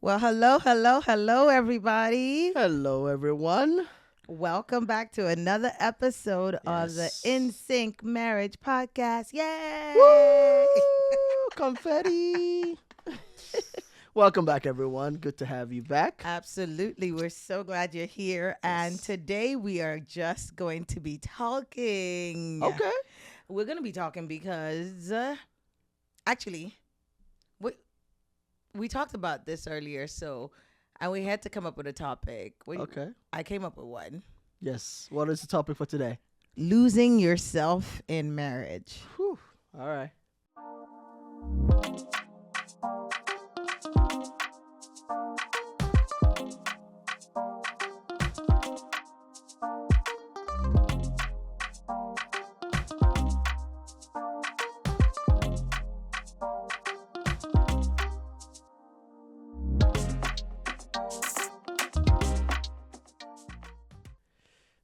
Well, hello, everybody. Hello, everyone. Welcome back to another episode of the In Yes. Sync Marriage Podcast. Yay! Woo! Confetti. Welcome back, everyone. Good to have you back. Absolutely. We're so glad you're here. And Yes. today we are just going to be talking. Okay. We're going to be talking because actually, we talked about this earlier. And we had to come up with a topic. Okay. I came up with one. Yes. What is the topic for today? Losing yourself in marriage. Whew. All right.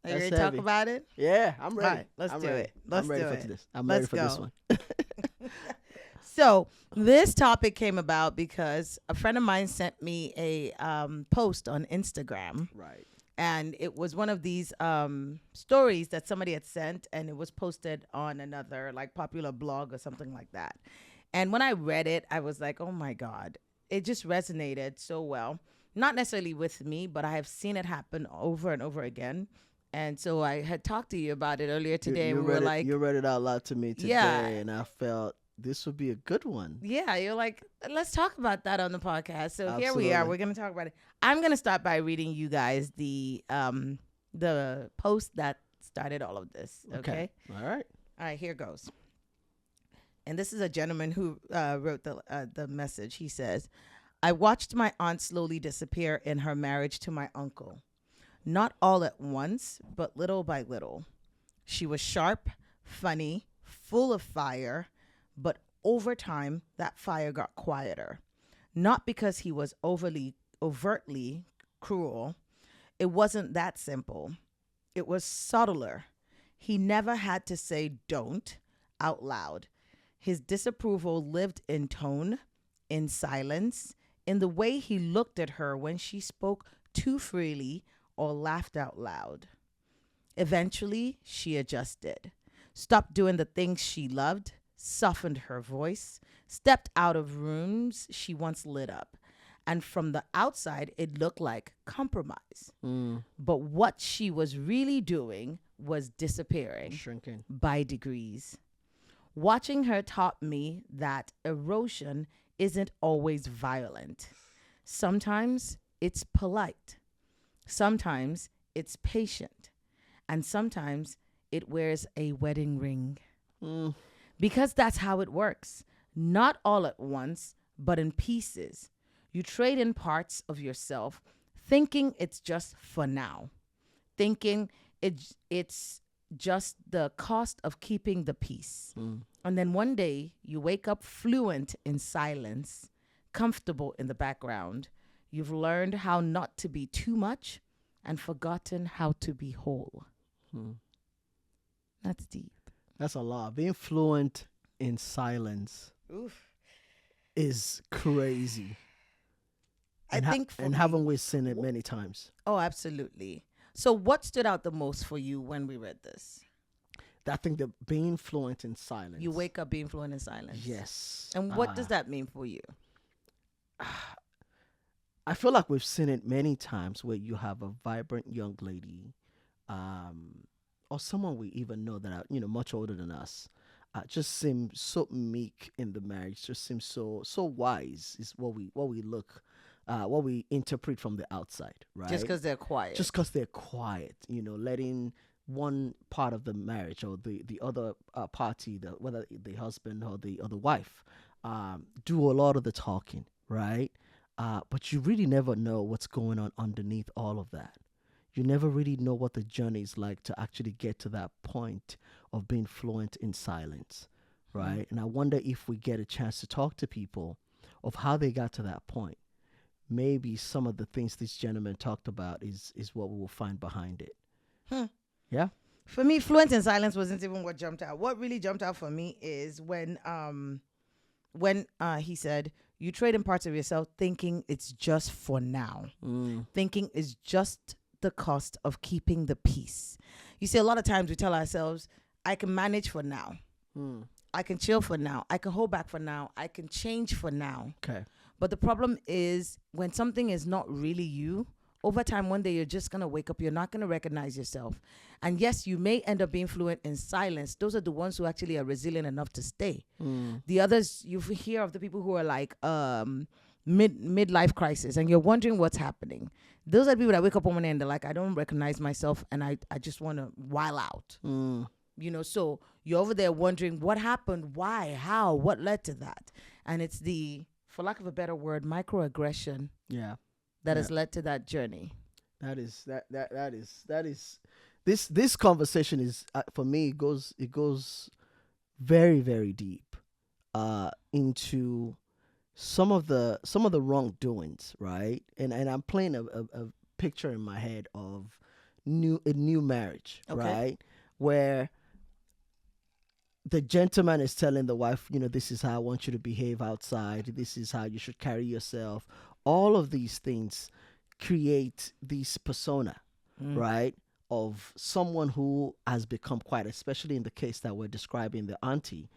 Are you That's ready to talk heavy. about it? Yeah, I'm ready. All right, let's I'm do ready. it. Let's I'm ready do for it. this. I'm Let's ready for this go. one. So this topic came about because a friend of mine sent me a post on Instagram, Right. and it was one of these stories that somebody had sent, and it was posted on another like popular blog or something like that. And when I read it, I was like, oh my God, it just resonated so well. Not necessarily with me, but I have seen it happen over and over again. And so I had talked to you about it earlier today. You and we read were it, like, you read it out loud to me today, Yeah. and I felt this would be a good one. yeah, you're like, let's talk about that on the podcast. So here we are. Absolutely. We're going to talk about it. I'm going to start by reading you guys the post that started all of this. Okay. All right. All right, here goes. And this is a gentleman who wrote the message. He says, I watched my aunt slowly disappear in her marriage to my uncle. Not all at once, but little by little. She was sharp, funny, full of fire, but over time, that fire got quieter. Not because he was overtly cruel. It wasn't that simple. It was subtler. He never had to say don't out loud. His disapproval lived in tone, in silence, in the way he looked at her when she spoke too freely or laughed out loud. Eventually, she adjusted, stopped doing the things she loved, softened her voice, stepped out of rooms she once lit up. And from the outside, it looked like compromise. But what she was really doing was disappearing Shrinking. by degrees. Watching her taught me that erosion isn't always violent. Sometimes it's polite. Sometimes it's patient. And sometimes it wears a wedding ring. Because that's how it works. Not all at once, but in pieces. You trade in parts of yourself, thinking it's just for now. Thinking it's just the cost of keeping the peace. And then one day you wake up fluent in silence, comfortable in the background. You've learned how not to be too much and forgotten how to be whole. That's deep. That's a lot. Being fluent in silence is crazy. I think for and me- haven't we seen it many times? Oh, absolutely. So what stood out the most for you when we read this? I think that being fluent in silence. You wake up being fluent in silence. Yes. And what does that mean for you? I feel like we've seen it many times where you have a vibrant young lady, or someone we even know that are much older than us, just seem so meek in the marriage. Just seem so wise is what we interpret from the outside, right? Just because they're quiet. Just because they're quiet, letting one part of the marriage or the other party, whether the husband or the other wife, do a lot of the talking, right? But you really never know what's going on underneath all of that. You never really know what the journey is like to actually get to that point of being fluent in silence, right? And I wonder if we get a chance to talk to people of how they got to that point. Maybe some of the things this gentleman talked about is what we will find behind it. Yeah. For me, fluent in silence wasn't even what jumped out. What really jumped out for me is when he said, You trade in parts of yourself thinking it's just for now. Thinking is just the cost of keeping the peace. You see, a lot of times we tell ourselves, I can manage for now. I can chill for now. I can hold back for now. I can change for now. Okay. But the problem is when something is not really you, over time, one day you're just going to wake up. You're not going to recognize yourself. And yes, you may end up being fluent in silence. Those are the ones who actually are resilient enough to stay. The others, you hear of the people who are like midlife crisis and you're wondering what's happening. Those are the people that wake up one morning and they're like, I don't recognize myself and I just want to while out. You know, so you're over there wondering what happened, why, how, what led to that. And it's the, for lack of a better word, microaggression. Yeah. That has led to that journey. That is this conversation is for me it goes very, very deep into some of the wrongdoings, right? And I'm playing a picture in my head of a new marriage, right? Where the gentleman is telling the wife, you know, this is how I want you to behave outside. This is how you should carry yourself. All of these things create this persona, right, of someone who has become quite, especially in the case that we're describing, the auntie,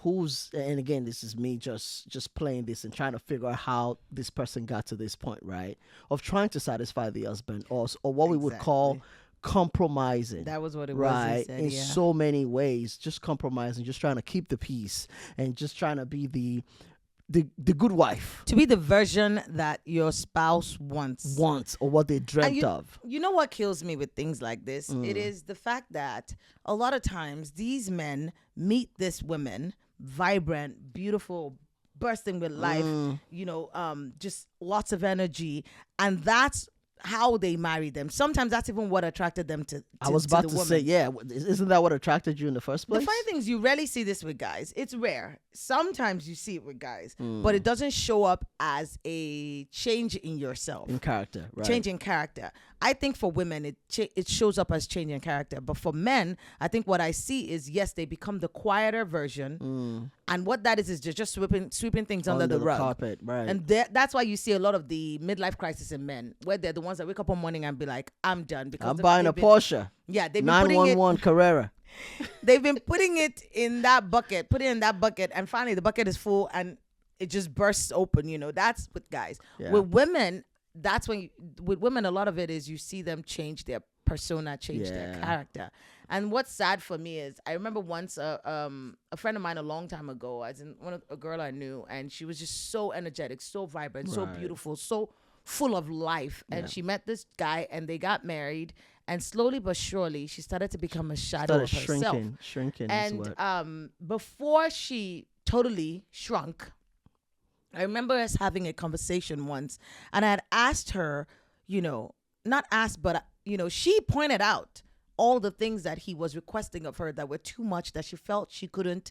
who's, and again, this is me just playing this and trying to figure out how this person got to this point, right, of trying to satisfy the husband or what we would call compromising. That was what it right? was. Said, in so many ways, just compromising, just trying to keep the peace and just trying to be the good wife, to be the version that your spouse wants or what they dreamt of. You know what kills me with things like this? It is the fact that a lot of times these men meet this women, vibrant, beautiful, bursting with life, you know, just lots of energy, and that's how they married them. Sometimes that's even what attracted them to I was about to to woman. say, yeah, isn't that what attracted you in the first place? The funny thing is you rarely see this with guys. It's rare. Sometimes you see it with guys, but it doesn't show up as a change in yourself. In character, right? Change in character. I think for women, it shows up as change in character. But for men, I think what I see is, yes, they become the quieter version. And what that is they're just sweeping things under the rug. Carpet, right. And that's why you see a lot of the midlife crisis in men, where they're the ones that wake up one morning and be like, I'm done. Because I'm buying a Porsche. Yeah, they've been putting 911 Carrera. They've been putting it in that bucket, and finally the bucket is full and it just bursts open. You know, that's with guys. Yeah. With women, that's when with women, a lot of it is you see them change their persona, change their character. And what's sad for me is I remember once a friend of mine a long time ago, as in a girl I knew, and she was just so energetic, so vibrant, so beautiful, so full of life. And she met this guy and they got married. And slowly but surely, she started to become a shadow of herself. Shrinking. And before she totally shrunk, I remember us having a conversation once, and I had asked her, you know, not asked, but you know, she pointed out all the things that he was requesting of her that were too much, that she felt she couldn't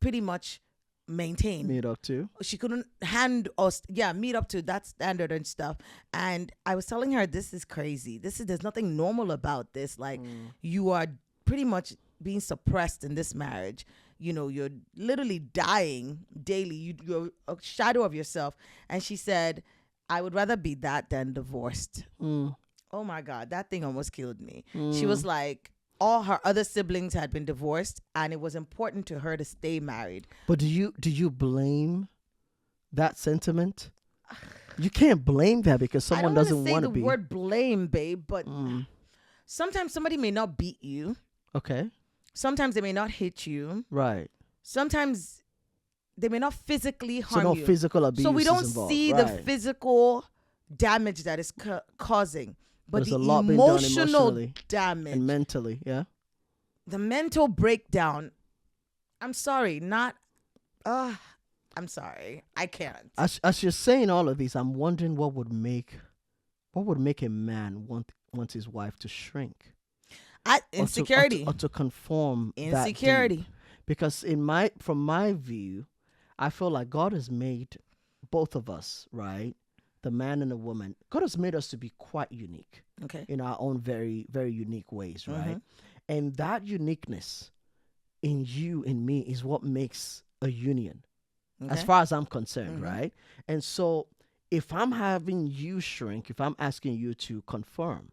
pretty much maintain. Meet up to. She couldn't meet up to that standard and stuff. And I was telling her, this is crazy. There's nothing normal about this. Like, you are pretty much being suppressed in this marriage. You know, you're literally dying daily. You're a shadow of yourself. And she said, I would rather be that than divorced. Oh my God, that thing almost killed me. She was like, all her other siblings had been divorced, and it was important to her to stay married. But do you blame that sentiment? You can't blame that because someone doesn't want to be. I don't want to say the word blame, babe, but sometimes somebody may not beat you. Okay. Sometimes they may not hit you. Right. Sometimes they may not physically harm so you. No physical abuse. So we don't involved. see the physical damage that is causing. But there's the a lot emotional been done damage and mentally, yeah. The mental breakdown. I'm sorry, I'm sorry, I can't. As you're saying all of these, I'm wondering what would make a man want his wife to shrink. Insecurity, or to conform. Insecurity. Because from my view, I feel like God has made both of us, right? The man and the woman, God has made us to be quite unique, in our own very, very unique ways, right? And that uniqueness in you and me is what makes a union, as Okay. far as I'm concerned, right? And so if I'm having you shrink, if I'm asking you to confirm,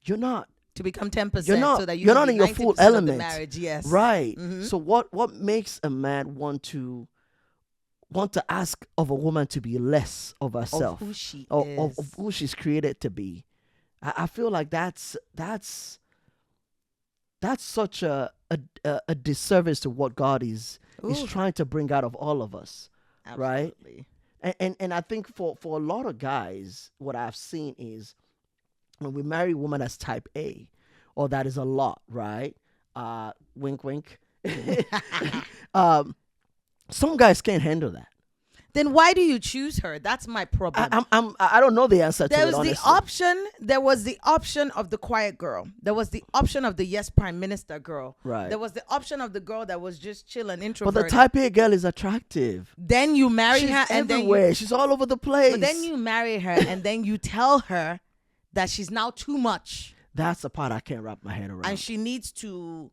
you're not To become 10% so that you you're can not be in your full 90% of the element, marriage. Yes. right? So what makes a man want to ask of a woman to be less of Of herself, who she or of is. who she's created to be? I feel like that's such a disservice to what God is Ooh, trying to bring out of all of us, right? absolutely. And I think for a lot of guys, what I've seen is when we marry a woman that's type A, or that is a lot, right? Wink, wink. um, some guys can't handle that. Then why do you choose her? That's my problem. I don't know the answer to There it, was the honestly. option. There was the option of the quiet girl. There was the option of the yes prime minister girl. Right. There was the option of the girl that was just chill and But introverted. the type A girl is attractive. Then you marry She's her, and everywhere. She's all over the place. but then you marry her, and then you tell her that she's now too much, That's the part I can't wrap my head around. and she needs to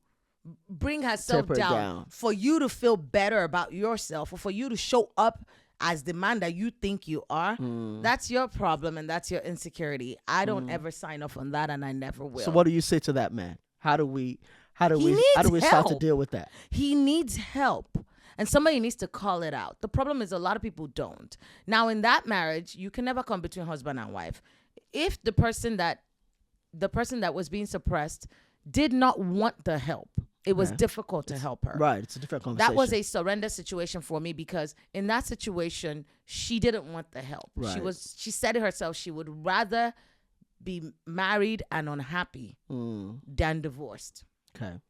bring herself Taper down. for you to feel better about yourself, or for you to show up as the man that you think you are. That's your problem, and that's your insecurity. I don't ever sign off on that, and I never will. So what do you say to that man? How do we He needs start to help. deal with that? He needs help, and somebody needs to call it out. The problem is a lot of people don't. Now, in that marriage, you can never come between husband and wife. If the person that was being suppressed did not want the help, it was difficult to help her. Right, it's a different conversation. That was a surrender situation for me, because in that situation, she didn't want the help. Right. She said it herself, she would rather be married and unhappy than divorced. Okay.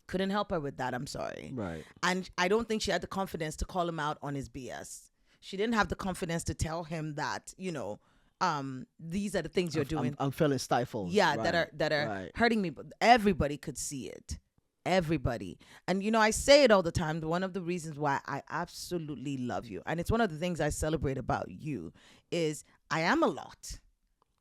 Couldn't help her with that. I'm sorry. Right. And I don't think she had the confidence to call him out on his BS. She didn't have the confidence to tell him that, these are the things you're doing. I'm feeling stifled. Yeah, Right. that are Right. hurting me. But everybody could see it. Everybody. And I say it all the time. One of the reasons why I absolutely love you, and it's one of the things I celebrate about you, is I am a lot.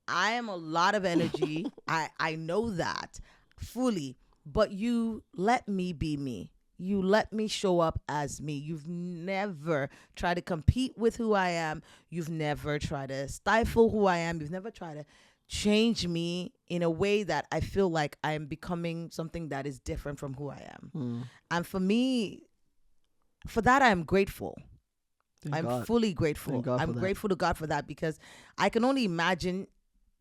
I am a lot of energy. I know that fully. But you let me be me. You let me show up as me. You've never tried to compete with who I am. You've never tried to stifle who I am. You've never tried to change me in a way that I feel like I'm becoming something that is different from who I am. And for me, for that, I'm grateful. Thank I'm God. fully grateful. Thank God for I'm that. grateful to God for that, because I can only imagine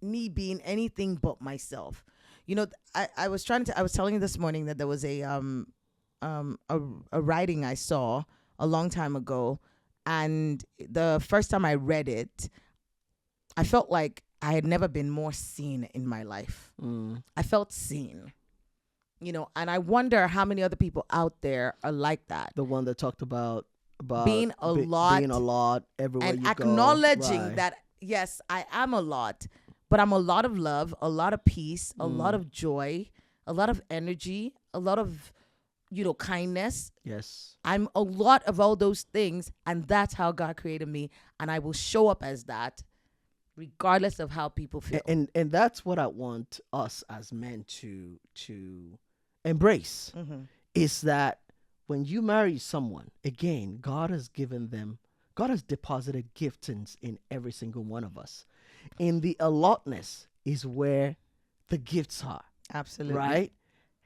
me being anything but myself. I was telling you this morning that there was a writing I saw a long time ago, and the first time I read it, I felt like I had never been more seen in my life. I felt seen, and I wonder how many other people out there are like that. The one that talked about Being a lot everywhere and you acknowledging go. Right. that, yes, I am a lot, but I'm a lot of love, a lot of peace, a lot of joy, a lot of energy, a lot of, kindness. Yes. I'm a lot of all those things, and that's how God created me, and I will show up as that regardless of how people feel. And that's what I want us as men to embrace, is that when you marry someone, again, God has deposited giftings in every single one of us. In the allotness is where the gifts are. Absolutely. Right?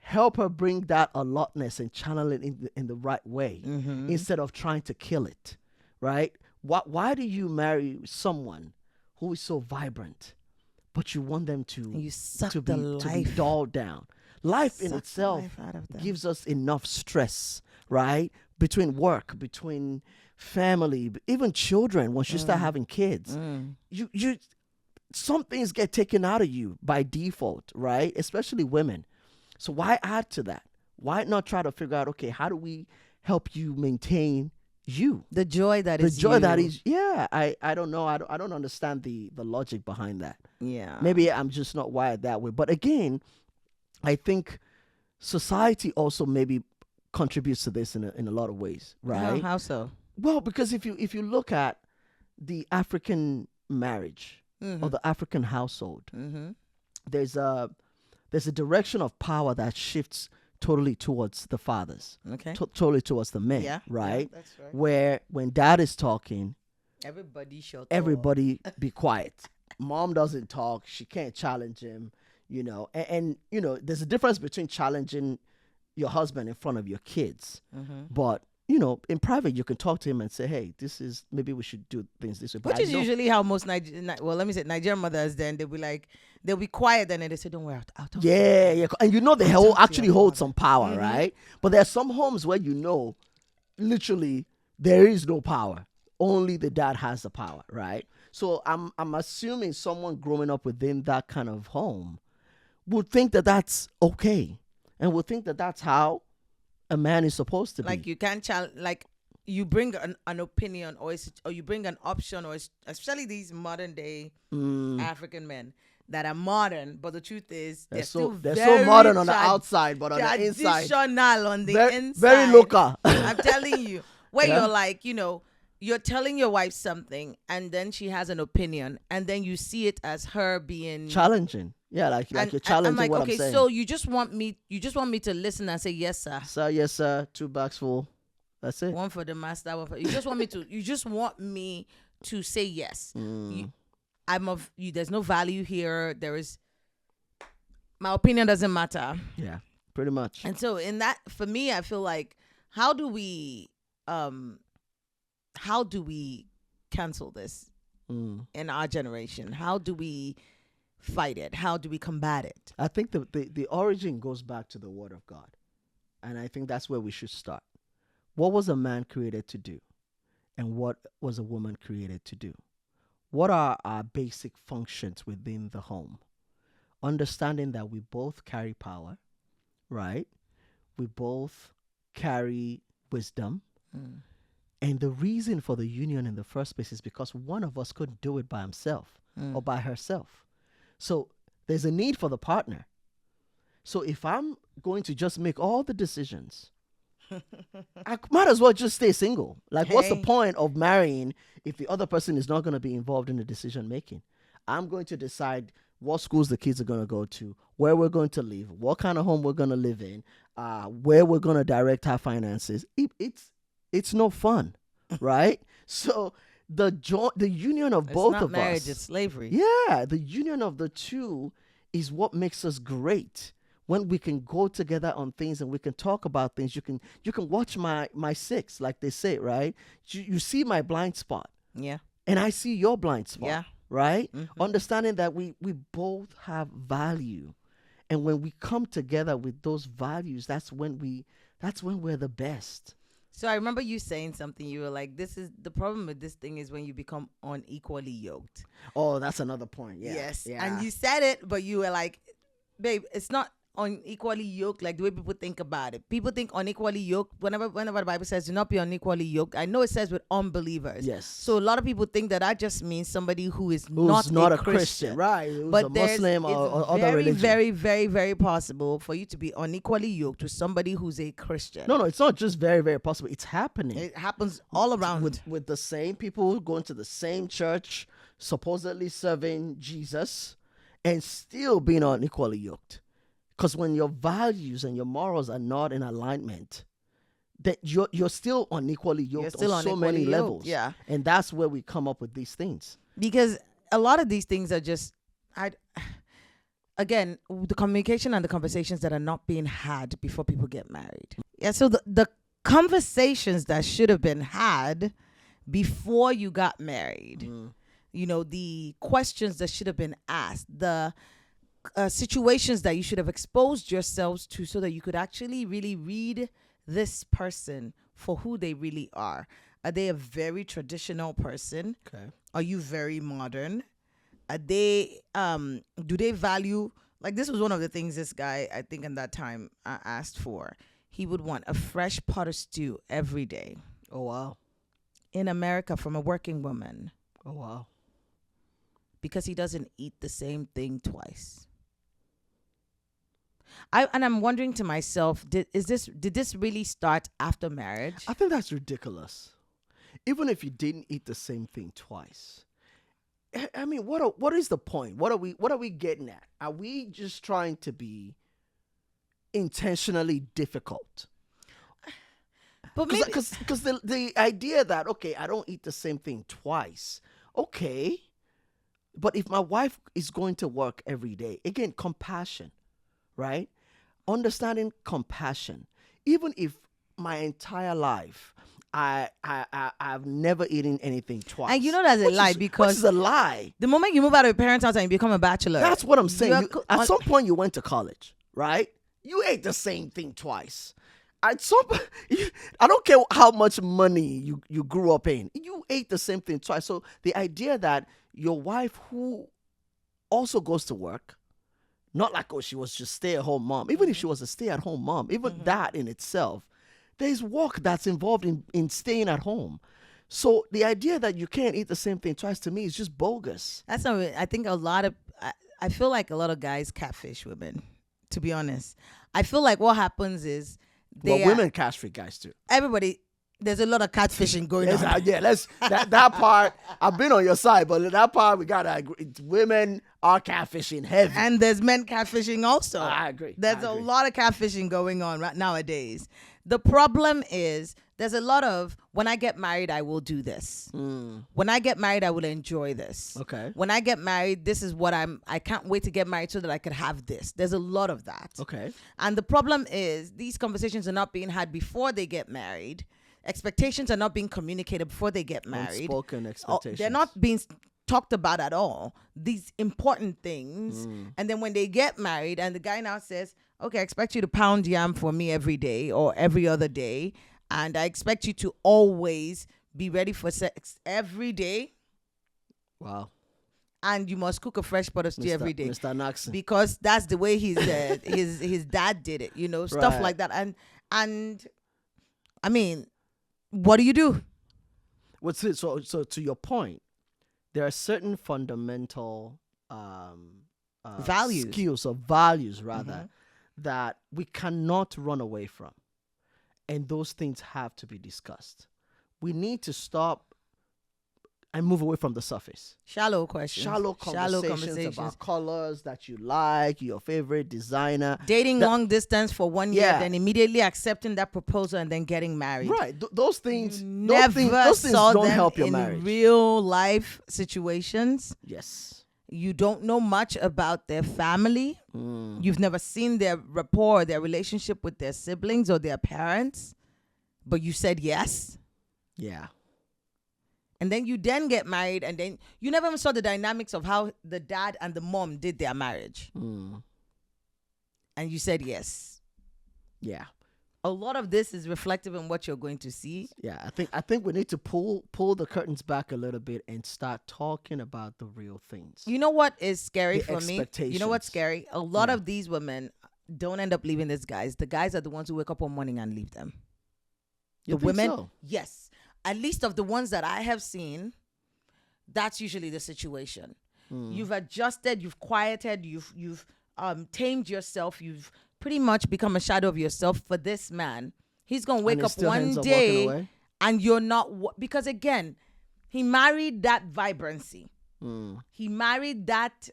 Help her bring that allotness and channel it in the right way, instead of trying to kill it. Right? Why do you marry someone who is so vibrant, but you want them to be dulled down? Life in itself gives us enough stress, right? Between work, between family, even children. Once you start having kids, you some things get taken out of you by default, right? Especially women. So why add to that? Why not try to figure out, okay, how do we help you maintain you? The joy that is the joy you. that is, yeah. I don't know. I don't understand the logic behind that. Yeah. Maybe I'm just not wired that way. But again, I think society also maybe contributes to this in a lot of ways, right? How so? Well, because if you look at the African marriage or the African household, there's a direction of power that shifts totally towards the fathers, Okay. totally towards the men, Yeah. right? Yeah, that's right. Where when dad is talking, Everybody shut up. everybody be quiet. Mom doesn't talk. She can't challenge him, and there's a difference between challenging your husband in front of your kids. But, in private, you can talk to him and say, hey, maybe we should do things this way. But Which is usually how most Nigerian mothers, then they'll be quiet and then they say, don't worry, I'll talk to you. Yeah. And they talk to actually your hold father. some power, right? But there are some homes where, literally, there is no power. Only the dad has the power, right? So I'm assuming someone growing up within that kind of home would think that that's okay, and would think that that's how a man is supposed to be. Like you can't like you bring an opinion or you bring an option, or especially these modern day African men that are modern, but the truth is they're so modern on the outside, but on the inside traditional on the inside. Very local. I'm telling you, where Yeah. you're like, you're telling your wife something and then she has an opinion and then you see it as her being challenging. Yeah, like you're challenging I'm like, what okay, I'm saying. so you just want me to listen and say yes, sir. Sir, yes, sir. 2 bags full. That's it. One for the master, one for you. Just want me to say yes. There's no value here. My opinion doesn't matter. Yeah, pretty much. And so in that, for me, I feel like how do we cancel this in our generation? How do we fight it? How do we combat it? I think the origin goes back to the Word of God. And I think that's where we should start. What was a man created to do? And what was a woman created to do? What are our basic functions within the home? Understanding that we both carry power, right? We both carry wisdom. And the reason for the union in the first place is because one of us couldn't do it by himself or by herself. So there's a need for the partner. So if I'm going to just make all the decisions, I might as well just stay single. Like, what's the point of marrying if the other person is not going to be involved in the decision making? I'm going to decide what schools the kids are going to go to, where we're going to live, what kind of home we're going to live in, where we're going to direct our finances. It's no fun, right? So the union of both of us. It's not marriage, it's slavery. Yeah, the union of the two is what makes us great. When we can go together on things and we can talk about things, you can watch my six, like they say, right? You see my blind spot. Yeah. And I see your blind spot. Yeah. Right? Understanding that we both have value. And when we come together with those values, that's when we're the best. So I remember you saying something. You were like, "This is the problem with this thing is when you become unequally yoked." Oh, that's another point. Yeah. Yes. Yeah. And you said it, but you were like, "Babe, it's not unequally yoked like the way people think about it. People think unequally yoked whenever the Bible says do not be unequally yoked. I know it says with unbelievers. Yes. So a lot of people think that just means somebody who's not a Christian, right? Who's but a Muslim or other very, religion. very, very, very possible for you to be unequally yoked with somebody who's a Christian. No, it's not just very, very possible. It's happening. It happens all around with the same people going to the same church, supposedly serving Jesus, and still being unequally yoked. Because when your values and your morals are not in alignment, that you're still unequally yoked on so many levels. Yeah. And that's where we come up with these things. Because a lot of these things are just, again, the communication and the conversations that are not being had before people get married. Yeah, so the conversations that should have been had before you got married, the questions that should have been asked, the situations that you should have exposed yourselves to so that you could actually really read this person for who they really are. Are they a very traditional person? Okay. Are you very modern? Are they do they value, like, this was one of the things this guy, I think in that time, asked for. He would want a fresh pot of stew every day. Oh, wow. In America, from a working woman. Oh, wow. Because he doesn't eat the same thing twice. I'm wondering to myself, did this really start after marriage? I think that's ridiculous. Even if you didn't eat the same thing twice. I mean, what is the point? What are we getting at? Are we just trying to be intentionally difficult. But maybe Because the idea that, okay, I don't eat the same thing twice. Okay. But if my wife is going to work every day, again, compassion, right? Understanding compassion. Even if my entire life I've never eaten anything twice. and you know that's a lie which because is a lie. the moment you move out of your parents' house and you become a bachelor, That's what I'm saying. At on- some point, you went to college, right? You ate the same thing twice. At some, I don't care how much money you grew up in. You ate the same thing twice. So the idea that your wife, who also goes to work, not like, oh, she was just stay-at-home mom. Even if she was a stay-at-home mom, even that in itself, there's work that's involved in staying at home. So the idea that you can't eat the same thing twice, to me, is just bogus. that's not. I think a lot of. I feel like a lot of guys catfish women. To be honest, I feel like what happens is Well, women castrate guys too. everybody. There's a lot of catfishing going on. Yeah, that part. I've been on your side, but that part we gotta agree. Women are catfishing heavy. And there's men catfishing also. I agree. There's I a agree. lot of catfishing going on right nowadays. The problem is there's a lot of when I get married, I will do this. When I get married, I will enjoy this. Okay. When I get married, this is what I can't wait to get married so that I could have this. There's a lot of that. Okay. And the problem is these conversations are not being had before they get married. Expectations are not being communicated before they get married. Unspoken expectations. They're not being talked about at all. These important things. And then when they get married and the guy now says, okay, I expect you to pound yam for me every day or every other day. And I expect you to always be ready for sex every day. Wow. And you must cook a fresh pot of stew every day. Mr. Naxon. Because that's the way his dad did it, stuff Right. like that. And I mean, what do you do? What's it? So to your point, there are certain fundamental Values. skills or values rather that we cannot run away from, and those things have to be discussed. We need to stop and move away from the surface. Shallow questions. Shallow conversations about colors that you like, your favorite designer. Dating long distance for 1 year, Yeah. then immediately accepting that proposal and then getting married. Right. Those things, Never those things saw don't them help your in marriage. real life situations. Yes. You don't know much about their family. You've never seen their rapport, their relationship with their siblings or their parents, but you said yes. Yeah. And then you then get married, and then you never even saw the dynamics of how the dad and the mom did their marriage. And you said yes. Yeah. A lot of this is reflective in what you're going to see. Yeah, I think we need to pull the curtains back a little bit and start talking about the real things. You know what is scary The for me? You know expectations. what's scary? A lot of these women don't end up leaving these guys. The guys are the ones who wake up one morning and leave them. You The think women, so? yes. At least of the ones that I have seen, that's usually the situation. You've adjusted, you've quieted, you've tamed yourself, you've pretty much become a shadow of yourself for this man. He's gonna wake And he up still one ends up walking day away? and you're not because again, he married that vibrancy. He married that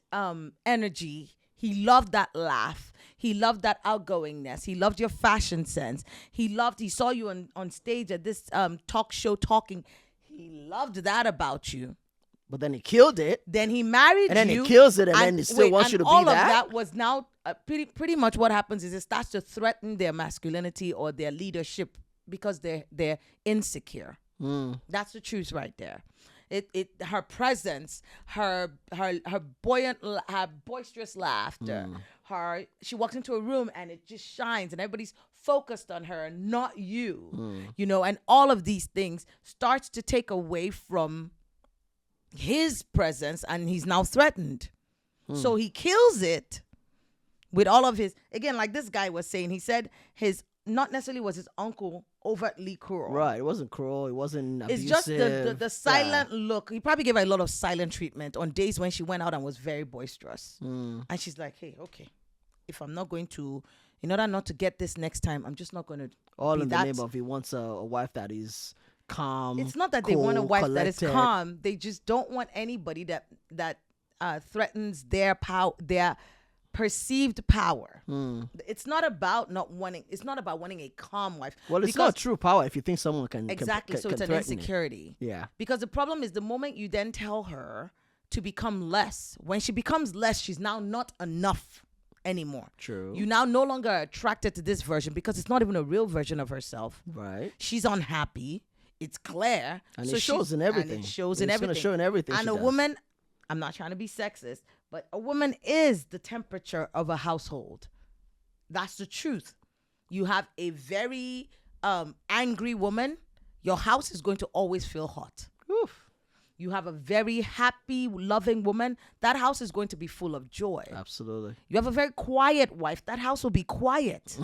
energy. He loved that laugh. He loved that outgoingness. He loved your fashion sense. He saw you on stage at this talk show talking. He loved that about you. But then he killed it. Then he married And then you. he kills it, and then he still wants you to be all of that? that was now pretty much what happens is it starts to threaten their masculinity or their leadership because they're insecure. That's the truth right there. Her presence, her boisterous laughter, she walks into a room and it just shines and everybody's focused on her, not you. And all of these things starts to take away from his presence and he's now threatened. So he kills it with all of his, again, like this guy was saying, he said not necessarily was his uncle overtly cruel. Right. It wasn't cruel. It wasn't abusive. It's just the silent look. He probably gave her a lot of silent treatment on days when she went out and was very boisterous. And she's like, hey, okay, if I'm not going to, in order not to get this next time, I'm just not going to All be in the that. name of he wants a wife that is calm. It's not that they want a cool, wife collected. that is calm. They just don't want anybody that threatens their perceived power. It's not about not wanting. It's not about wanting a calm wife. Well, it's not true power if you think someone can exactly. So it's an insecurity. Yeah. Because the problem is the moment you then tell her to become less, when she becomes less, she's now not enough anymore. True. You now no longer are attracted to this version because it's not even a real version of herself. Right. She's unhappy. It's clear. And it shows in everything. And it shows in everything. It's going to show in everything. And a woman, I'm not trying to be sexist, but a woman is the temperature of a household. That's the truth. You have a very angry woman, your house is going to always feel hot. Oof. You have a very happy, loving woman, that house is going to be full of joy. Absolutely. You have a very quiet wife, that house will be quiet.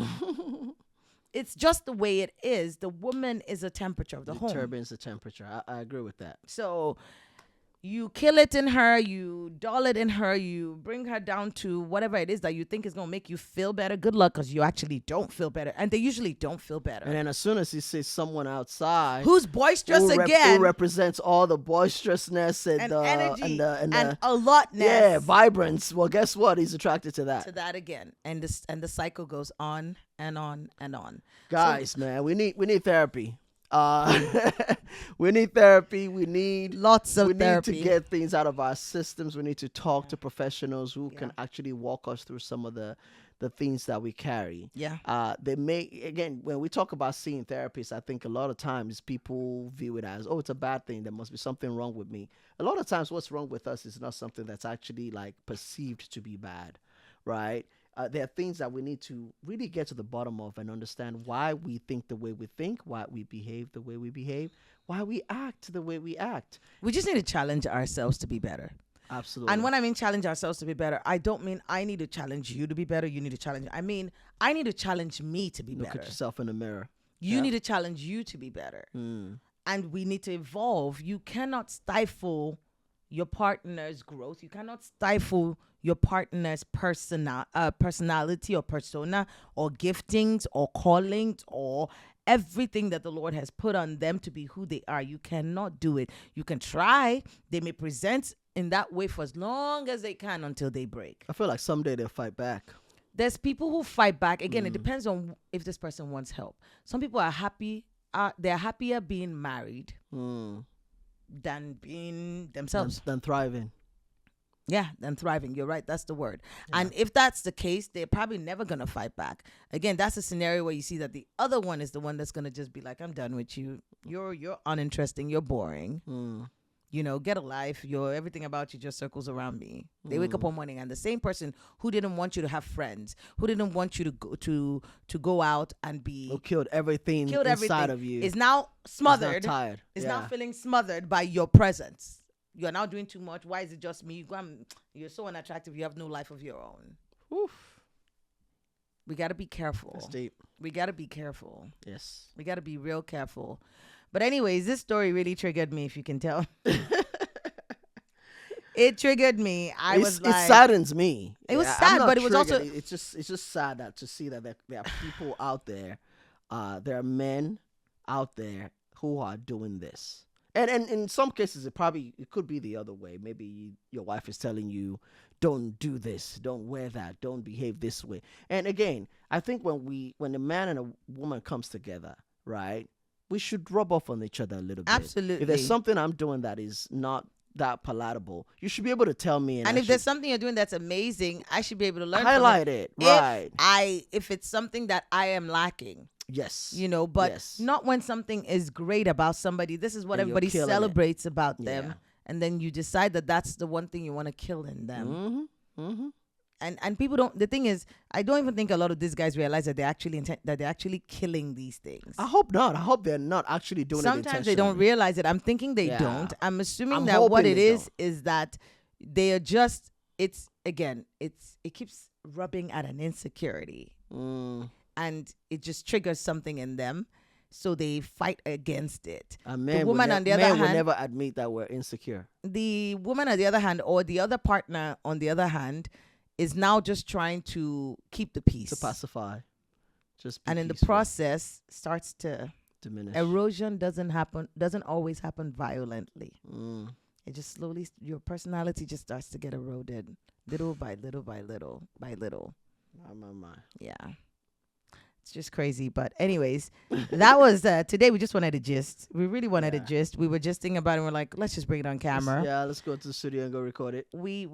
It's just the way it is. The woman is a temperature of the home. Determines the temperature. I agree with that. So you kill it in her, you dull it in her, you bring her down to whatever it is that you think is going to make you feel better. Good luck, because you actually don't feel better. And they usually don't feel better. And then as soon as he sees someone outside who's boisterous again, who represents all the boisterousness and the energy and a lotness. Yeah, vibrance. Well, guess what? He's attracted to that. To that again. And the cycle goes on and on and on. Guys, man, we need therapy. We need therapy. We need lots of therapy. We need to get things out of our systems. We need to talk to professionals who can actually walk us through some of the things that we carry. Yeah. They may, again, when we talk about seeing therapists, I think a lot of times people view it as, oh, it's a bad thing. There must be something wrong with me. A lot of times what's wrong with us is not something that's actually like perceived to be bad, right? There are things that we need to really get to the bottom of and understand why we think the way we think, why we behave the way we behave, why we act the way we act. We just need to challenge ourselves to be better. Absolutely. And when I mean challenge ourselves to be better, I don't mean I need to challenge you to be better. You need to challenge. I mean, I need to challenge me to be better. Look at yourself in the mirror. You need to challenge you to be better. And we need to evolve. You cannot stifle your partner's growth. You cannot stifle your partner's personality or persona or giftings or callings or everything that the Lord has put on them to be who they are. You cannot do it. You can try. They may present in that way for as long as they can until they break. I feel like someday they'll fight back. There's people who fight back. Again, it depends on if this person wants help. Some people are happy. They're happier being married than being themselves. Than thriving. Yeah, than thriving. You're right. That's the word. Yeah. And if that's the case, they're probably never going to fight back. Again, that's a scenario where you see that the other one is the one that's going to just be like, I'm done with you. You're uninteresting. You're boring. You know, get a life. Everything about you just circles around me. They wake up one morning and the same person who didn't want you to have friends, who didn't want you to go out and be... Who killed everything inside of you. Is now smothered. Is now tired. Is now feeling smothered by your presence. You're now doing too much. Why is it just me? You're so unattractive. You have no life of your own. Oof. We got to be careful. That's deep. We got to be careful. Yes. We got to be real careful. But anyways, this story really triggered me, if you can tell. It triggered me. It saddens me. It was sad, but it was also... It's just sad to see that there are people out there. There are men out there who are doing this. And in some cases, it could be the other way. Maybe your wife is telling you, don't do this, don't wear that, don't behave this way. And again, I think when a man and a woman comes together, right, we should rub off on each other a little bit. Absolutely. If there's something I'm doing that is not that palatable, you should be able to tell me. And if there's something you're doing that's amazing, I should be able to learn highlight from it. Right. If it's something that I am lacking. Yes. You know, but not when something is great about somebody. This is what everybody celebrates about them. Yeah. And then you decide that that's the one thing you want to kill in them. And people don't. The thing is, I don't even think a lot of these guys realize that they're actually killing these things. I hope not. I hope they're not actually doing it intentionally. Sometimes they don't realize it. I'm thinking they don't. I'm assuming that what it is that they are just. It keeps rubbing at an insecurity. And it just triggers something in them, so they fight against it. The woman on the other hand will never admit that we're insecure. The woman on the other hand, or the other partner on the other hand, is now just trying to keep the peace, to pacify, and in the process starts to diminish. Erosion doesn't always happen violently. it just slowly, your personality just starts to get eroded little by little by little by little. My. Yeah. It's just crazy. But anyways, that was today. We just wanted to gist. We really wanted to Yeah. gist. We were gisting about it. And we're like, let's just bring it on camera. Let's go to the studio and go record it. We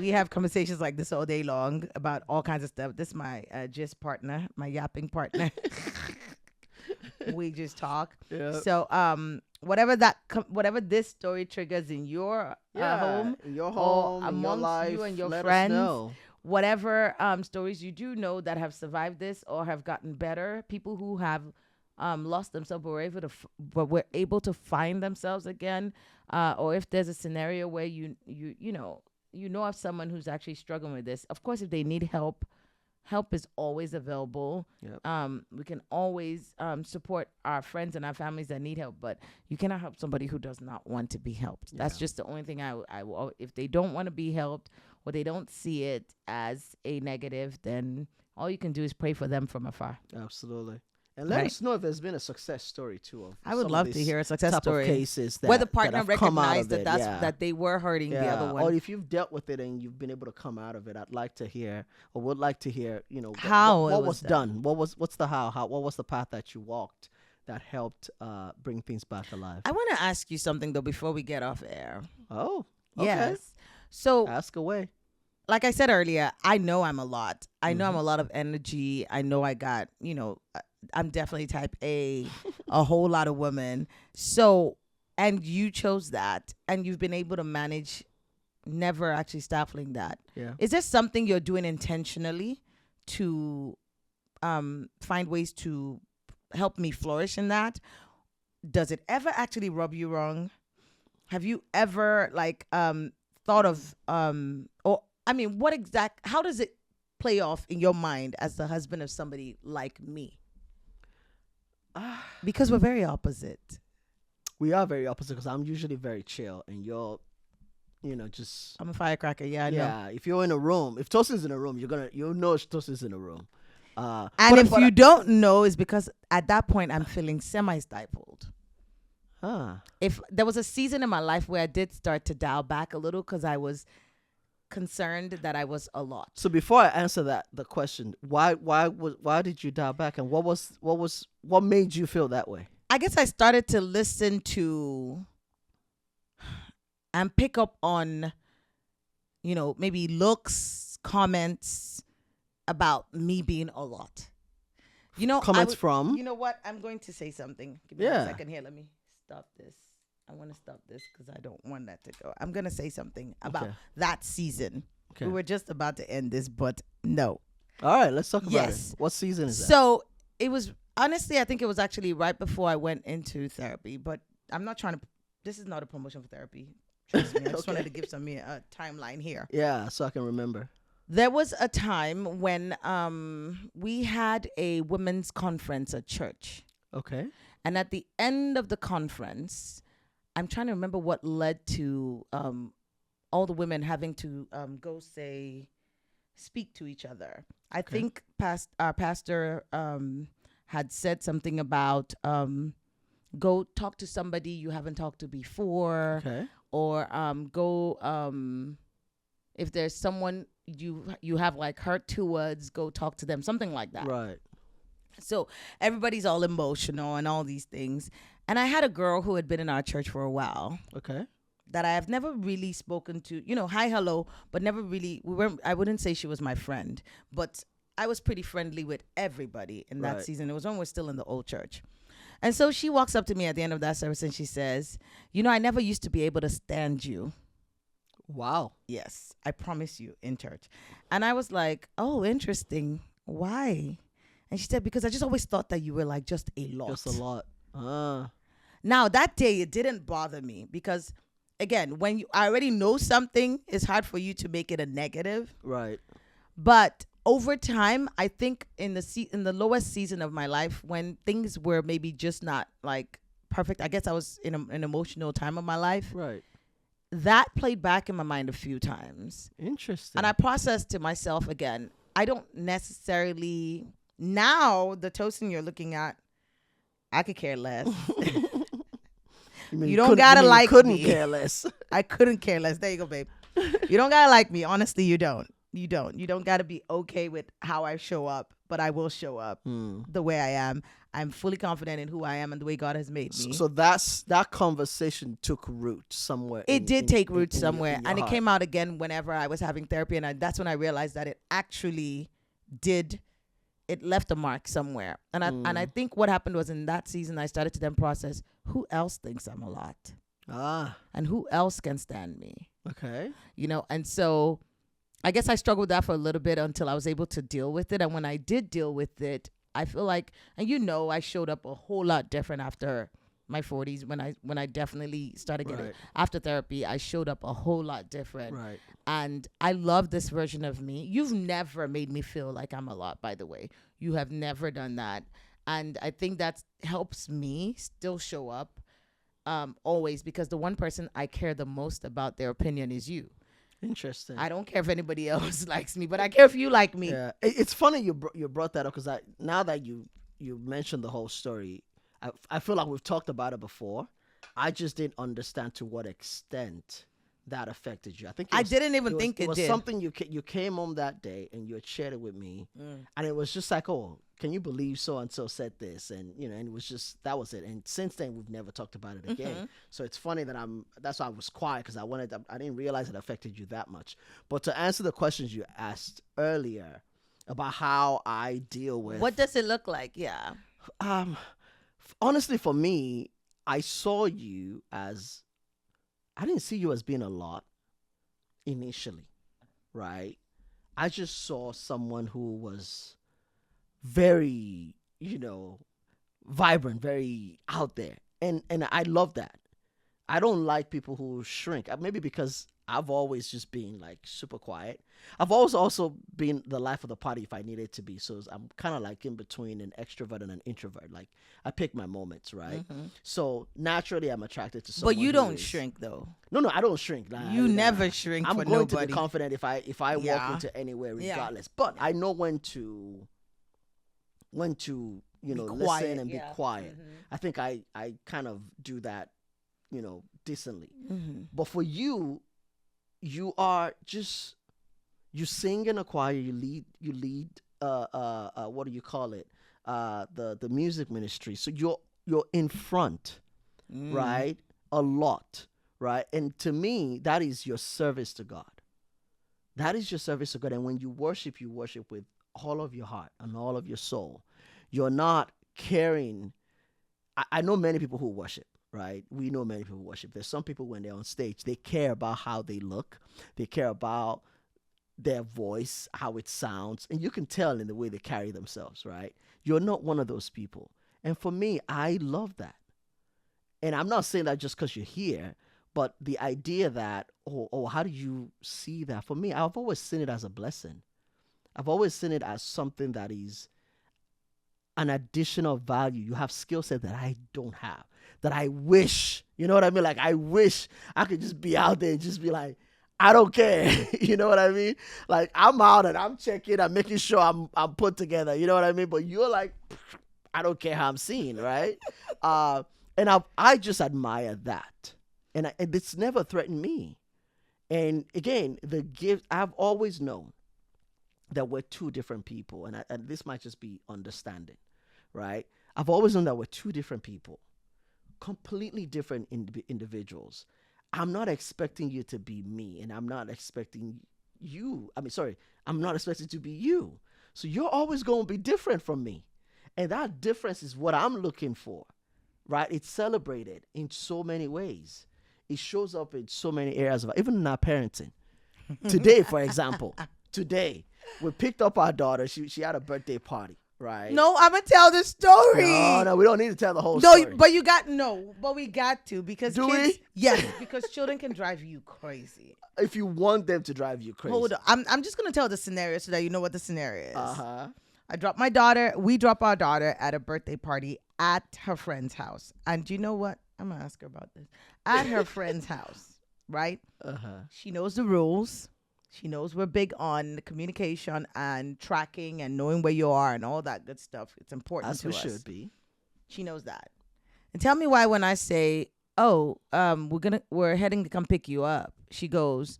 have conversations like this all day long about all kinds of stuff. This is my gist partner, my yapping partner. We just talk. Yeah. So whatever this story triggers in your home, in your or home, in your amongst life, you and your let friends, us know. whatever stories you do know that have survived this or have gotten better, people who have lost themselves but were able to find themselves again, or if there's a scenario where you know of someone who's actually struggling with this. Of course, if they need help is always available. Yep. We can always support our friends and our families that need help, but you cannot help somebody who does not want to be helped. Yeah. That's just the only thing I will. If they don't want to be helped or they don't see it as a negative, then all you can do is pray for them from afar. Absolutely. And let Right. us know if there's been a success story too. Of I would some of love to these hear a success type story of cases that, where the that partner have come out recognized of that it. that they were hurting the other one. Or if you've dealt with it and you've been able to come out of it, I'd like to hear, or would like to hear, How what it was was done. What's the how? What was the path that you walked that helped bring things back alive? I want to ask you something though before we get off air. Oh, okay. Yes. So Ask away. like I said earlier, I know I'm a lot. I know I'm Mhm. a lot of energy. I know I got, I'm definitely type A, a whole lot of women. So, and you chose that and you've been able to manage never actually stifling that. Yeah. Is there something you're doing intentionally to find ways to help me flourish in that? Does it ever actually rub you wrong? Have you ever thought of how does it play off in your mind as the husband of somebody like me? Because we're very opposite. We are very opposite because I'm usually very chill and you're, just. I'm a firecracker. Yeah, I know. Yeah, if you're in a room, if Tosin's in a room, you'll know Tosin's in a room. And but- if but- you don't know, it's because at that point I'm feeling semi-stifled. If there was a season in my life where I did start to dial back a little because I was concerned that I was a lot. So before I answer the question, why did you dial back, and what made you feel that way? I guess I started to listen to and pick up on, maybe looks, comments about me being a lot. Comments from? You know what? I'm going to say something. Give me Yeah. a second here. Let me stop this. I want to stop this because I don't want that to go. I'm going to say something about Okay. that season. Okay. We were just about to end this, but no. All right, let's talk about Yes. it. What season is that? So it was, honestly, I think it was actually right before I went into therapy, but I'm not trying to, this is not a promotion for therapy. Trust me. I just wanted to give a timeline here. Yeah, so I can remember. There was a time when we had a women's conference at church. Okay. And at the end of the conference, I'm trying to remember what led to all the women having to go speak to each other. I think our pastor had said something about go talk to somebody you haven't talked to before. Okay. Or go if there's someone you have like hurt towards, go talk to them, something like that. Right. So everybody's all emotional and all these things. And I had a girl who had been in our church for a while Okay. that I have never really spoken to, hi, hello, but never really, I wouldn't say she was my friend, but I was pretty friendly with everybody in that Right. season. It was when we were still in the old church. And so she walks up to me at the end of that service and she says, I never used to be able to stand you. Wow. Yes, I promise you, in church. And I was like, oh, interesting. Why? And she said, because I just always thought that you were like just a lot. Just a lot. Now, that day, it didn't bother me because, again, when I already know something, it's hard for you to make it a negative. Right. But over time, I think in the lowest season of my life, when things were maybe just not like perfect, I guess I was in an emotional time of my life. Right. That played back in my mind a few times. Interesting. And I processed to myself again. I don't necessarily, now the Tosin you're looking at, I could care less. You mean You don't gotta you like couldn't me. care less. I couldn't care less. There you go, babe. You don't gotta like me. Honestly, you don't. You don't gotta be okay with how I show up, but I will show up the way I am. I'm fully confident in who I am and the way God has made me. So that conversation took root somewhere. It did take root somewhere, in your and it heart. came out again whenever I was having therapy, and that's when I realized that it actually did. It left a mark somewhere, and I think what happened was in that season I started to then process who else thinks I'm a lot, and who else can stand me. Okay. And so I guess I struggled with that for a little bit until I was able to deal with it, and when I did deal with it, I feel like, and I showed up a whole lot different after my 40s when I definitely started getting after therapy. I showed up a whole lot different, Right. and I love this version of me. You've never made me feel like I'm a lot, by the way. You have never done that, and I think that helps me still show up always, because the one person I care the most about their opinion is you. Interesting. I don't care if anybody else likes me, but I care if you like me. Yeah, it's funny you brought that up, because now that you mentioned the whole story, I feel like we've talked about it before. I just didn't understand to what extent that affected you. I think I didn't even think it was did. something you came home that day and you had shared it with me, and it was just like, oh, can you believe so and so said this, and and it was just, that was it. And since then we've never talked about it again. So it's funny that that's why I was quiet, because I didn't realize it affected you that much. But to answer the questions you asked earlier about how I deal with, What does it look like? Yeah. Honestly, for me, I saw you as, I didn't see you as being a lot initially, right? I just saw someone who was very, vibrant, very out there. And I love that. I don't like people who shrink. Maybe because I've always just been like super quiet. I've always also been the life of the party if I needed to be. So I'm kind of like in between an extrovert and an introvert. Like, I pick my moments, right? So naturally I'm attracted to someone. But you who don't is- shrink though. No, I don't shrink. Nah, You nah. never shrink I'm for going nobody. to be confident if I walk Yeah. into anywhere Yeah. regardless. But I know when to listen quiet, and yeah. be quiet. I think I kind of do that, decently. But for you, you are just, you sing in a choir, you lead what do you call it? The music ministry. So you're in front, right? A lot, right? And to me, that is your service to God. That is your service to God. And when you worship with all of your heart and all of your soul. You're not caring. I know many people who worship, right? We know many people who worship. There's some people when they're on stage, they care about how they look. They care about their voice, how it sounds. And you can tell in the way they carry themselves, right? You're not one of those people. And for me, I love that. And I'm not saying that just because you're here, but the idea that, how do you see that? For me, I've always seen it as a blessing. I've always seen it as something that is an additional value. You have skill set that I don't have, that I wish, you know what I mean? Like, I wish I could just be out there and just be like, I don't care. You know what I mean? Like, I'm out and I'm checking, I'm making sure I'm put together. You know what I mean? But you're like, I don't care how I'm seen, right? And I just admire that. And it's never threatened me. And again, the gift, I've always known that we're two different people. And this might just be understanding, right? I've always known that we're two different people, completely different individuals. I'm not expecting you to be me, and I'm not expecting I'm not expecting to be you. So you're always going to be different from me. And that difference is what I'm looking for, right? It's celebrated in so many ways. It shows up in so many areas of, even in our parenting. Today, for example, we picked up our daughter. She had a birthday party, right? No, I'm gonna tell the story. No, we don't need to tell the whole story. But we got to, because Do kids, we? yes, because children can drive you crazy. If you want them to drive you crazy. Hold on, I'm just gonna tell the scenario so that you know what the scenario is. Uh-huh. We drop our daughter at a birthday party at her friend's house, and do you know what? I'm gonna ask her about this. At her friend's house, right? Uh-huh. She knows the rules. She knows we're big on communication and tracking and knowing where you are and all that good stuff. It's important As to we us. should be. She knows that. And tell me why when I say oh, we're heading to come pick you up. She goes,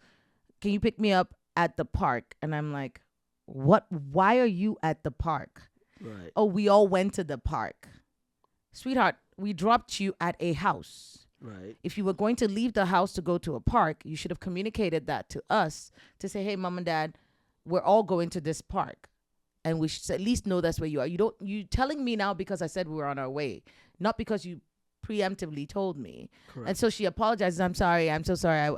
can you pick me up at the park? And I'm like, what? Why are you at the park? Right. Oh, we all went to the park. Sweetheart, we dropped you at a house. Right. If you were going to leave the house to go to a park, you should have communicated that to us to say, hey, mom and dad, we're all going to this park. And we should at least know that's where you are. You telling me now because I said we were on our way, not because you preemptively told me. Correct. And so she apologizes. I'm sorry. I'm so sorry.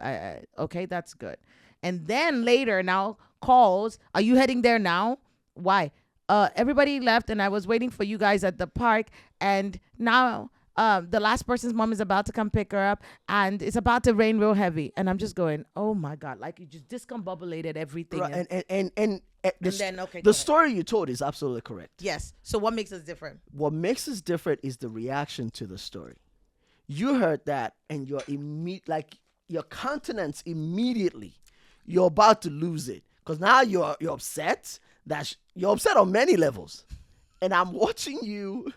Okay, that's good. And then later now calls, are you heading there now? Why? Everybody left and I was waiting for you guys at the park. And now the last person's mom is about to come pick her up and it's about to rain real heavy. And I'm just going, oh my God, like you just discombobulated everything. Right. And then, okay, the story you told is absolutely correct. yes. So what makes us different? What makes us different is the reaction to the story. You heard that, and your countenance immediately, you're about to lose it because now you're upset. You're upset on many levels, and I'm watching you.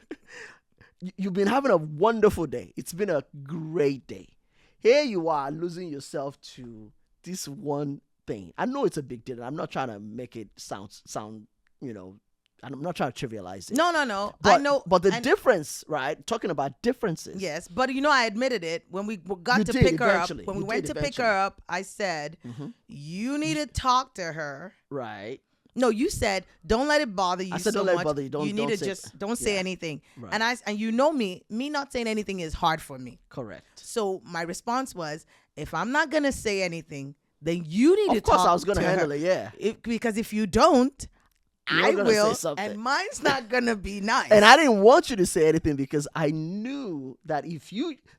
You've been having a wonderful day. It's been a great day. Here you are losing yourself to this one thing. I know it's a big deal. I'm not trying to make it sound. I'm not trying to trivialize it. No. But, I know. But the difference, right? Talking about differences. Yes, but I admitted it when we got You to did pick her up. eventually. When we You went did to pick her eventually. up, I said, you need to talk to her. Right. No, you said don't let it bother you. I said so don't let it much. bother you. Don't need to say- just don't say yeah. anything. Right. And you know me not saying anything is hard for me. Correct. So my response was, if I'm not gonna say anything, then you need to Of course, talk I was going to to handle her. it. Yeah. Because if you don't, You're I gonna say will, something. and mine's not gonna be nice. And I didn't want you to say anything because I knew that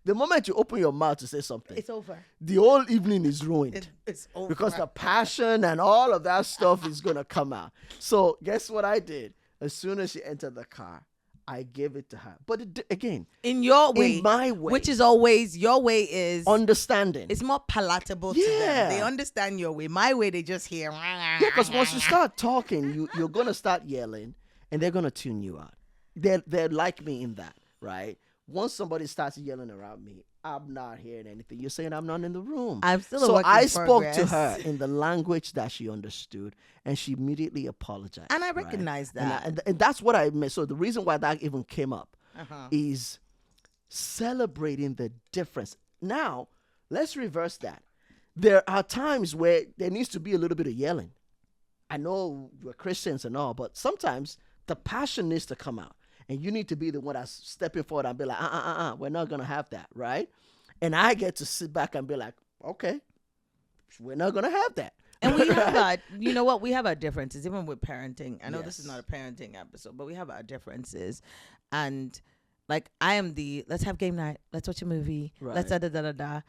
the moment you open your mouth to say something, it's over. the whole evening is ruined. It's over Because the passion and all of that stuff is going to come out. So guess what I did? As soon as she entered the car, I gave it to her. But again, in your way, in my way, which is always your way is understanding. it's more palatable to Yeah. them. They understand your way. My way, they just hear. Yeah, because once you start talking, you're going to start yelling and they're going to tune you out. They're like me in that, right? Once somebody starts yelling around me, I'm not hearing anything. You're saying I'm not in the room. I'm still a So work in I spoke to progress. her in the language that she understood, and she immediately apologized. And I right? recognize And that. and that's what I meant. So the reason why that even came up Uh-huh. is celebrating the difference. Now, let's reverse that. There are times where there needs to be a little bit of yelling. I know we're Christians and all, but sometimes the passion needs to come out. And you need to be the one that's stepping forward and be like, we're not going to have that, right? And I get to sit back and be like, okay, we're not going to have that. And we have our, you know what? We have our differences, even with parenting. I know this is Yes. not a parenting episode, but we have our differences. And like, I am let's have game night. Let's watch a movie. Let's Right. da-da-da-da-da.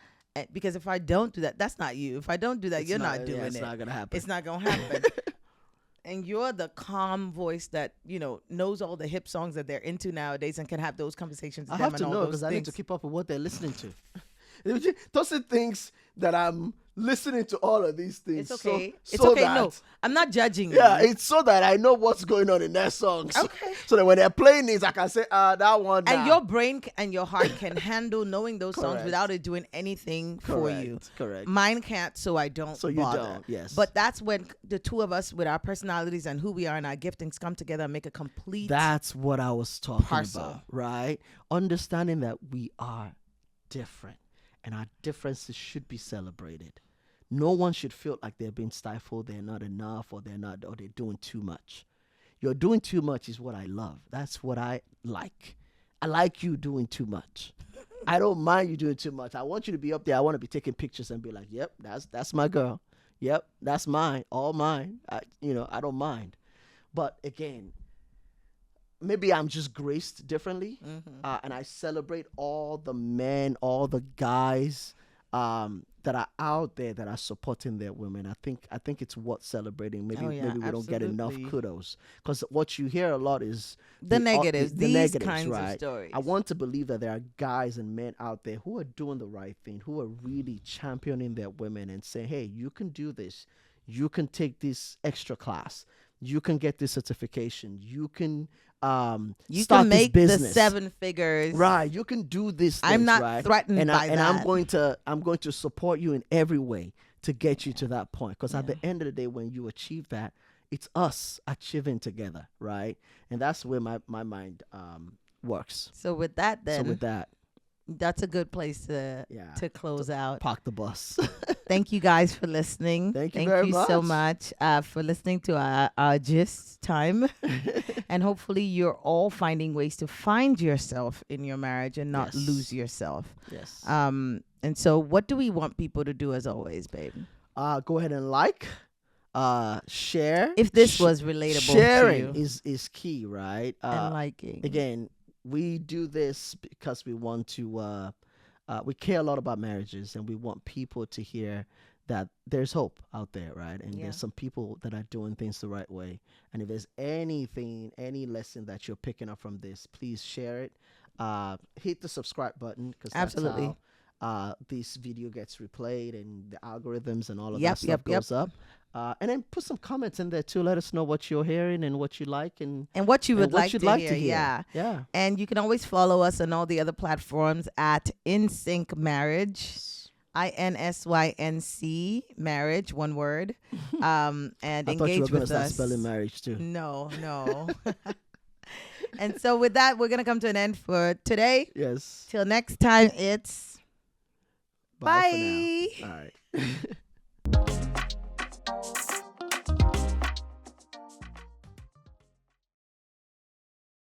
Because if I don't do that, that's not you. If I don't do that, you're not doing it's it. not going to happen. It's not going to happen. And you're the calm voice that, knows all the hip songs that they're into nowadays and can have those conversations with I them have to and all know those because I need things. to keep up with what they're listening to. Those are things that I'm listening to all of these things. It's okay. It's so okay. that- No, I'm not judging you. Yeah, it's so that I know what's going on in their songs. Okay. So that when they're playing these, I can say, that one. And nah. your brain and your heart can handle knowing those songs Correct. without it doing anything for you. Correct. Mine can't, so I don't So you bother. don't, yes. But that's when the two of us, with our personalities and who we are and our giftings, come together and make a complete. That's what I was talking Parcel. about, right? Understanding that we are different and our differences should be celebrated. No one should feel like they're being stifled, they're not enough, or they're doing too much. You're doing too much is what I love. That's what I like. I like you doing too much. I don't mind you doing too much. I want you to be up there. I want to be taking pictures and be like, yep, that's my girl. Yep, that's mine. All mine. I don't mind. But again, maybe I'm just graced differently, and I celebrate all the men, all the guys that are out there that are supporting their women. I think it's worth celebrating. Maybe we don't get enough absolutely. kudos because what you hear a lot is The negatives, the these negatives, kinds of right? stories. I want to believe that there are guys and men out there who are doing the right thing, who are really championing their women and saying, hey, you can do this. You can take this extra class. You can get this certification. You can You start can this make the business. 7 figures. Right, you can do these things. I'm not right? threatened and by and that. I'm going to support you in every way to get you to that point. Because at Yeah. the end of the day, when you achieve that, it's us achieving together, right? And that's where my mind works. So with that, So then with that, that's a good place to yeah, close out. park the bus. Thank you guys for listening. Thank you very so much. much for listening to our gist time. And hopefully you're all finding ways to find yourself in your marriage and not Yes. lose yourself. Yes. And so what do we want people to do as always, babe? Go ahead and like, share. If this was relatable sharing to you. is key, right? And liking. Again, we do this because we want to we care a lot about marriages, and we want people to hear that there's hope out there, right? And Yeah. there's some people that are doing things the right way. And if there's any lesson that you're picking up from this, please share it. Hit the subscribe button, because that's Absolutely. how this video gets replayed and the algorithms and all of Yep, that stuff yep, yep. goes up. And then put some comments in there too. Let us know what you're hearing and what you like and what you would what like, you'd to, like hear. to hear. Yeah. Yeah. And you can always follow us on all the other platforms at InSync Marriage. INSYNC Marriage, one word. And I thought engage you were going to with start us. spelling marriage too. No. And so with that, we're gonna come to an end for today. Yes. Till next time, it's Bye bye. for now. All right.